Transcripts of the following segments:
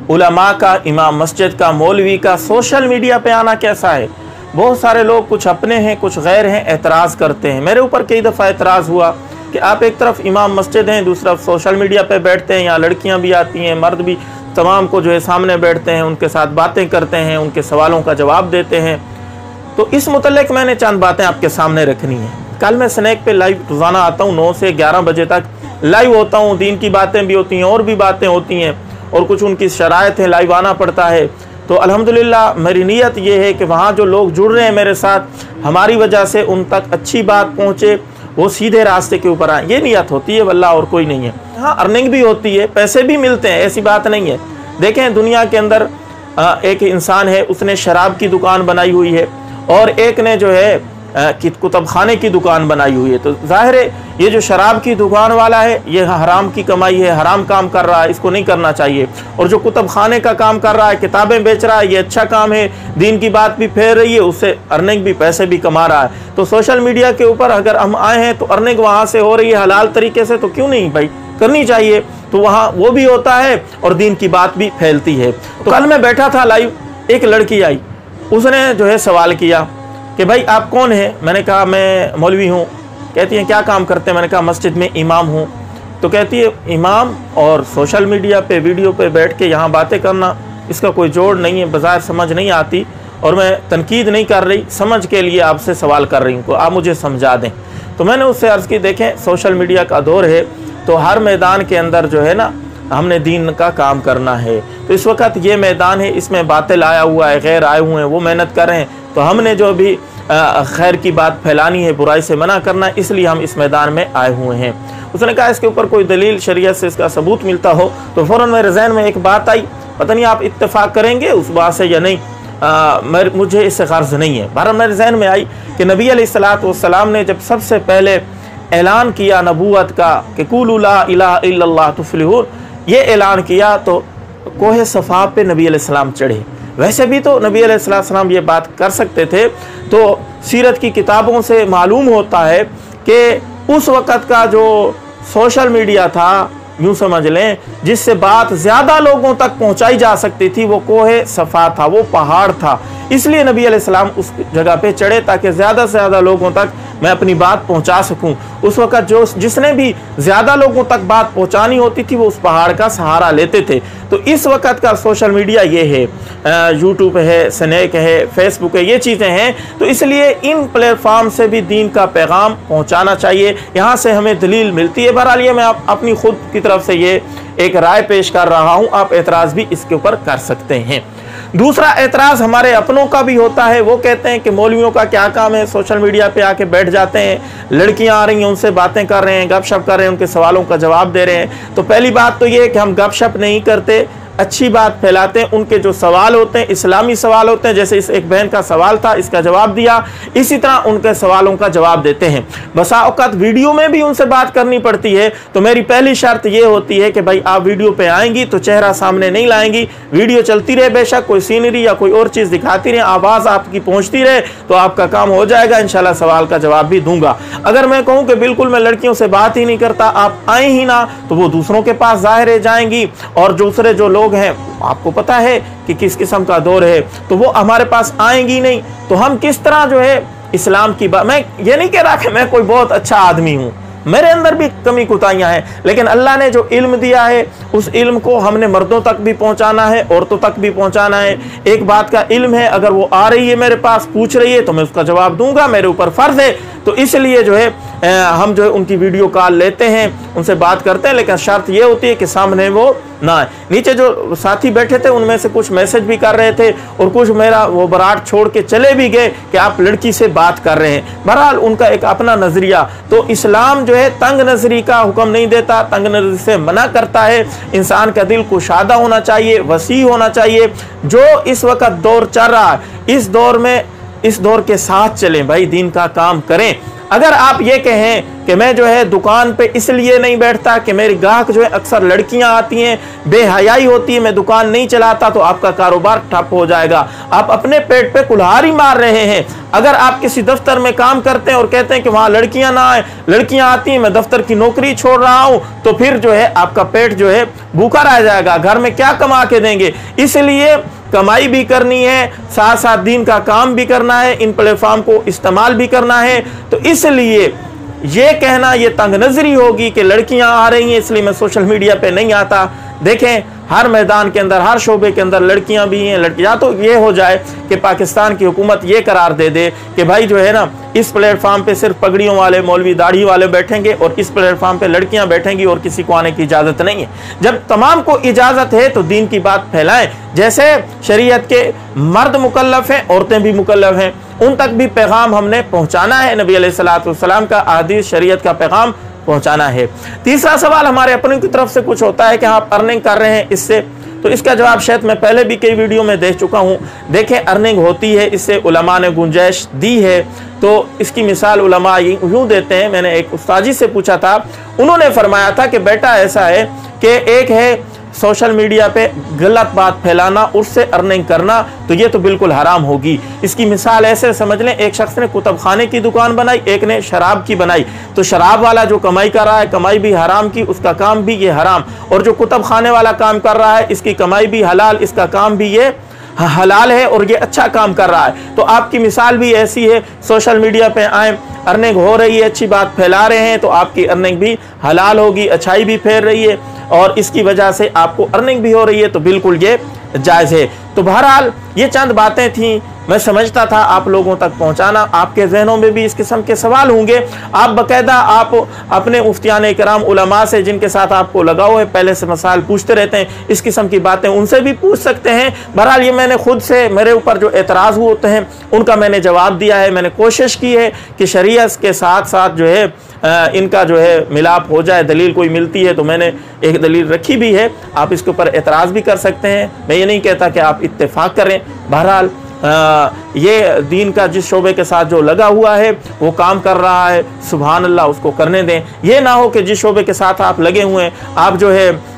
उलमा का, इमाम मस्जिद का, मौलवी का सोशल मीडिया पे आना कैसा है। बहुत सारे लोग कुछ अपने हैं कुछ गैर हैं, एतराज़ करते हैं। मेरे ऊपर कई दफ़ा एतराज़ हुआ कि आप एक तरफ इमाम मस्जिद हैं, दूसरी तरफ सोशल मीडिया पे बैठते हैं, यहाँ लड़कियाँ भी आती हैं, मर्द भी तमाम को जो है सामने बैठते हैं, उनके साथ बातें करते हैं, उनके सवालों का जवाब देते हैं। तो इस मुतल्लिक मैंने चंद बातें आपके सामने रखनी है। कल मैं स्नैक पे लाइव रोज़ाना आता हूँ, 9 से 11 बजे तक लाइव होता हूँ। दीन की बातें भी होती हैं और भी बातें होती हैं, और कुछ उनकी शराइत है, लाइव आना पड़ता है। तो अल्हम्दुलिल्लाह मेरी नीयत ये है कि वहाँ जो लोग जुड़ रहे हैं मेरे साथ, हमारी वजह से उन तक अच्छी बात पहुँचे, वो सीधे रास्ते के ऊपर आए। ये नीयत होती है, वल्लाह और कोई नहीं है। हाँ, अर्निंग भी होती है, पैसे भी मिलते हैं, ऐसी बात नहीं है। देखें, दुनिया के अंदर एक इंसान है, उसने शराब की दुकान बनाई हुई है, और एक ने जो है कुतुब खाने की दुकान बनाई हुई है। तो जाहिर है ये जो शराब की दुकान वाला है, ये हराम की कमाई है, हराम काम कर रहा है, इसको नहीं करना चाहिए। और जो कुतुब खाने का काम कर रहा है, किताबें बेच रहा है, ये अच्छा काम है, दीन की बात भी फैल रही है, उससे अर्निंग भी, पैसे भी कमा रहा है। तो सोशल मीडिया के ऊपर अगर हम आए हैं तो अर्निंग वहाँ से हो रही है हलाल तरीके से, तो क्यों नहीं भाई, करनी चाहिए। तो वहाँ वो भी होता है और दीन की बात भी फैलती है। तो कल मैं बैठा था लाइव, एक लड़की आई, उसने जो है सवाल किया कि भाई आप कौन है। मैंने कहा मैं मौलवी हूँ। कहती है क्या काम करते हैं। मैंने कहा मस्जिद में इमाम हूँ। तो कहती है इमाम और सोशल मीडिया पे वीडियो पे बैठ के यहाँ बातें करना, इसका कोई जोड़ नहीं है, बाज़ार समझ नहीं आती। और मैं तनकीद नहीं कर रही, समझ के लिए आपसे सवाल कर रही हूँ, आप मुझे समझा दें। तो मैंने उससे अर्ज़ की, देखें सोशल मीडिया का दौर है, तो हर मैदान के अंदर जो है ना हमने दीन का काम करना है। तो इस वक्त ये मैदान है, इसमें बातिल आया हुआ है, गैर आए हुए हैं, वो मेहनत कर रहे हैं। तो हमने जो भी खैर की बात फैलानी है, बुराई से मना करना है, इसलिए हम इस मैदान में आए हुए हैं। उसने कहा इसके ऊपर कोई दलील शरीयत से इसका सबूत मिलता हो। तो फ़ौरन मेरे ज़हन में एक बात आई, पता नहीं आप इत्तेफाक करेंगे उस बात से या नहीं, मुझे इससे गर्ज नहीं है। बहरहाल मेरे जहन में आई कि नबी अलैहिस्सलातु वस्सलाम ने जब सबसे पहले ऐलान किया नबूवत का कि कुलू ला इलाहा इल्लल्लाह तुफ्लिहून, ये ऐलान किया तो कोहे सफ़ा पे नबी अलैहिस्सलाम चढ़े। वैसे भी तो नबी अलैहिस्सलाम ये बात कर सकते थे। तो सीरत की किताबों से मालूम होता है कि उस वक़्त का जो सोशल मीडिया था, यूँ समझ लें, जिससे बात ज़्यादा लोगों तक पहुँचाई जा सकती थी, वो कोहे सफ़ा था, वो पहाड़ था। इसलिए नबी अलैहिस्सलाम उस जगह पे चढ़े ताकि ज़्यादा से ज़्यादा लोगों तक मैं अपनी बात पहुंचा सकूं। उस वक़्त जो जिसने भी ज़्यादा लोगों तक बात पहुंचानी होती थी वो उस पहाड़ का सहारा लेते थे। तो इस वक़्त का सोशल मीडिया ये है, यूट्यूब है, स्नैक है, फेसबुक है, ये चीज़ें हैं। तो इसलिए इन प्लेटफॉर्म से भी दीन का पैगाम पहुँचाना चाहिए, यहाँ से हमें दलील मिलती है। बहरहाल ये मैं अपनी खुद की तरफ से ये एक राय पेश कर रहा हूँ, आप एतराज़ भी इसके ऊपर कर सकते हैं। दूसरा एतराज़ हमारे अपनों का भी होता है। वो कहते हैं कि मौलवियों का क्या काम है, सोशल मीडिया पे आके बैठ जाते हैं, लड़कियां आ रही हैं उनसे बातें कर रहे हैं, गपशप कर रहे हैं, उनके सवालों का जवाब दे रहे हैं। तो पहली बात तो ये है कि हम गपशप नहीं करते, अच्छी बात फैलाते हैं। उनके जो सवाल होते हैं इस्लामी सवाल होते हैं, जैसे इस एक बहन का सवाल था, इसका जवाब दिया, इसी तरह उनके सवालों का जवाब देते हैं। बसा औक़ात वीडियो में भी उनसे बात करनी पड़ती है। तो मेरी पहली शर्त ये होती है कि भाई आप वीडियो पे आएंगी तो चेहरा सामने नहीं लाएंगी, वीडियो चलती रहे, बेशक कोई सीनरी या कोई और चीज़ दिखाती रहे, आवाज़ आपकी पहुँचती रहे, तो आपका काम हो जाएगा। इंशाल्लाह सवाल का जवाब भी दूंगा। अगर मैं कहूँ कि बिल्कुल मैं लड़कियों से बात ही नहीं करता, आप आए ही ना, तो वो दूसरों के पास ज़ाहिर जाएंगी, और दूसरे जो लोग हैं, आपको पता है कि किस किस्म का दौर है, तो वो हमारे पास आएंगी नहीं। तो हम किस तरह जो है इस्लाम की बात, मैं ये नहीं कह रहा कि मैं कोई बहुत अच्छा आदमी हूँ, मेरे अंदर भी कमी कुताहियाँ हैं, लेकिन अल्लाह ने जो इल्म दिया है उस इल्म को हमने मर्दों तक भी पहुँचाना है, औरतों तक भी पहुँचाना है। एक बात का इल्म है, अगर वो आ रही है मेरे पास, पूछ रही है, तो मैं उसका जवाब दूंगा, मेरे ऊपर फ़र्ज़ है। तो इसलिए जो है हम जो है उनकी वीडियो कॉल लेते हैं, उनसे बात करते हैं, लेकिन शर्त ये होती है कि सामने वो ना आए। नीचे जो साथी बैठे थे उनमें से कुछ मैसेज भी कर रहे थे और कुछ मेरा वो बरात छोड़ के चले भी गए कि आप लड़की से बात कर रहे हैं। बहरहाल उनका एक अपना नज़रिया। तो इस्लाम जो है तंग नज़री का हुक्म नहीं देता, तंग नज़री से मना करता है। इंसान का दिल कुशादा होना चाहिए, वसी होना चाहिए। जो इस वक्त दौर चल रहा है, इस दौर में, इस दौर के साथ चलें भाई, दीन का काम करें। अगर आप ये कहें कि मैं जो है दुकान पे इसलिए नहीं बैठता कि मेरी ग्राहक जो है अक्सर लड़कियां आती हैं, बेहयाई होती है, मैं दुकान नहीं चलाता, तो आपका कारोबार ठप हो जाएगा। आप अपने पेट पे कुल्हाड़ी मार रहे हैं। अगर आप किसी दफ्तर में काम करते हैं और कहते हैं कि वहां लड़कियां ना आए, लड़कियां आती हैं, मैं दफ्तर की नौकरी छोड़ रहा हूं, तो फिर जो है आपका पेट जो है भूखा रह जाएगा। घर में क्या कमा के देंगे? इसलिए कमाई भी करनी है, साथ साथ दीन का काम भी करना है, इन प्लेटफॉर्म को इस्तेमाल भी करना है। तो इसलिए ये कहना ये तंग नजरी होगी कि लड़कियां आ रही हैं इसलिए मैं सोशल मीडिया पे नहीं आता। देखें, हर मैदान के अंदर, हर शोबे के अंदर लड़कियां भी हैं। लड़कियां तो ये हो जाए कि पाकिस्तान की हुकूमत ये करार दे दे कि भाई जो है ना, इस प्लेटफॉर्म पे सिर्फ पगड़ियों वाले, मौलवी, दाढ़ी वाले बैठेंगे और इस प्लेटफॉर्म पे लड़कियां बैठेंगी और किसी को आने की इजाज़त नहीं है। जब तमाम को इजाज़त है तो दीन की बात फैलाएं। जैसे शरीयत के मर्द मुकल्लफ हैं, औरतें भी मुकल्लफ हैं, उन तक भी पैगाम हमने पहुँचाना है। नबी अलैहिस्सलाम का अहदीस शरीयत का पैगाम पहुंचाना है। तीसरा सवाल हमारे अपने की तरफ से कुछ होता है कि आप अर्निंग कर रहे हैं इससे, तो इसका जवाब शायद मैं पहले भी कई वीडियो में दे चुका हूं। देखें, अर्निंग होती है, इससे उलमा ने गुंजाइश दी है। तो इसकी मिसाल उलमा यूं देते हैं, मैंने एक उस्ताजी से पूछा था, उन्होंने फरमाया था कि बेटा ऐसा है कि एक है सोशल मीडिया पे गलत बात फैलाना, उससे अर्निंग करना, तो ये तो बिल्कुल हराम होगी। इसकी मिसाल ऐसे समझ लें, एक शख्स ने कुतुब खाने की दुकान बनाई, एक ने शराब की बनाई। तो शराब वाला जो कमाई कर रहा है, कमाई भी हराम की, उसका काम भी ये हराम, और जो कुतुब खाने वाला काम कर रहा है, इसकी कमाई भी हलाल, इसका काम भी ये हलाल है और ये अच्छा काम कर रहा है। तो आपकी मिसाल भी ऐसी है, सोशल मीडिया पे आए, अर्निंग हो रही है, अच्छी बात फैला रहे हैं, तो आपकी अर्निंग भी हलाल होगी, अच्छाई भी फैल रही है और इसकी वजह से आपको अर्निंग भी हो रही है, तो बिल्कुल ये जायज़ है। तो बहरहाल ये चंद बातें थीं, मैं समझता था आप लोगों तक पहुंचाना। आपके जहनों में भी इस किस्म के सवाल होंगे, आप बाकायदा आप अपने मुफ्तियान इकराम उलमा से जिनके साथ आपको लगाव है, पहले से मसाइल पूछते रहते हैं, इस किस्म की बातें उनसे भी पूछ सकते हैं। बहरहाल ये मैंने खुद से, मेरे ऊपर जो एतराज़ होते हैं उनका मैंने जवाब दिया है। मैंने कोशिश की है कि शरीयत के साथ साथ जो है इनका जो है मिलाप हो जाए। दलील कोई मिलती है तो मैंने एक दलील रखी भी है, आप इसके ऊपर एतराज़ भी कर सकते हैं। मैं ये नहीं कहता कि आप इत्तेफाक करें। बहरहाल ये दीन का जिस शोबे के साथ जो लगा हुआ है वो काम कर रहा है, सुभान अल्लाह, उसको करने दें। ये ना हो कि जिस शोबे के साथ आप लगे हुए हैं, आप जो है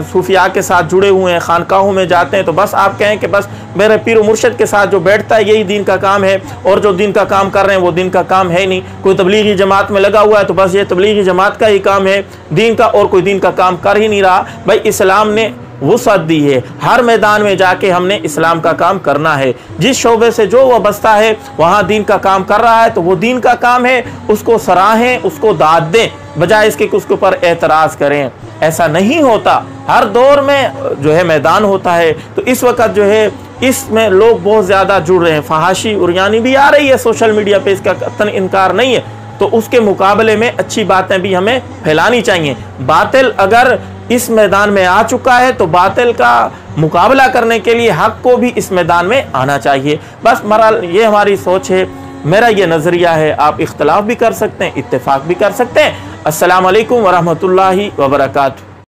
सूफिया के साथ जुड़े हुए हैं, खानकाहों में जाते हैं, तो बस आप कहें कि बस मेरे पीर मुर्शिद के साथ जो बैठता है यही दीन का काम है, और जो दीन का काम कर रहे हैं वो दीन का काम है ही नहीं। कोई तबलीगी जमात में लगा हुआ है तो बस ये तबलीगी जमात का ही काम है दीन का, और कोई दीन का काम कर ही नहीं रहा। भाई इस्लाम ने वुसअत दी है, हर मैदान में जाके हमने इस्लाम का काम करना है। जिस शोबे से जो वाबस्ता है वहाँ दीन का काम कर रहा है तो वो दीन का काम है, उसको सराहें, उसको दाद दें, बजाय इसके कि उसके ऊपर एतराज़ करें। ऐसा नहीं होता, हर दौर में जो है मैदान होता है। तो इस वक्त जो है इसमें लोग बहुत ज़्यादा जुड़ रहे हैं, फहाशी उरियानी भी आ रही है सोशल मीडिया पे, इसका कतई इनकार नहीं है। तो उसके मुकाबले में अच्छी बातें भी हमें फैलानी चाहिए। बातिल अगर इस मैदान में आ चुका है तो बातिल का मुकाबला करने के लिए हक को भी इस मैदान में आना चाहिए। बस बहरहाल ये हमारी सोच है, मेरा ये नज़रिया है। आप इख्तलाफ भी कर सकते हैं, इत्तेफाक भी कर सकते हैं। अस्सलाम वालेकुम वरहमतुल्लाहि वबरकातुहू।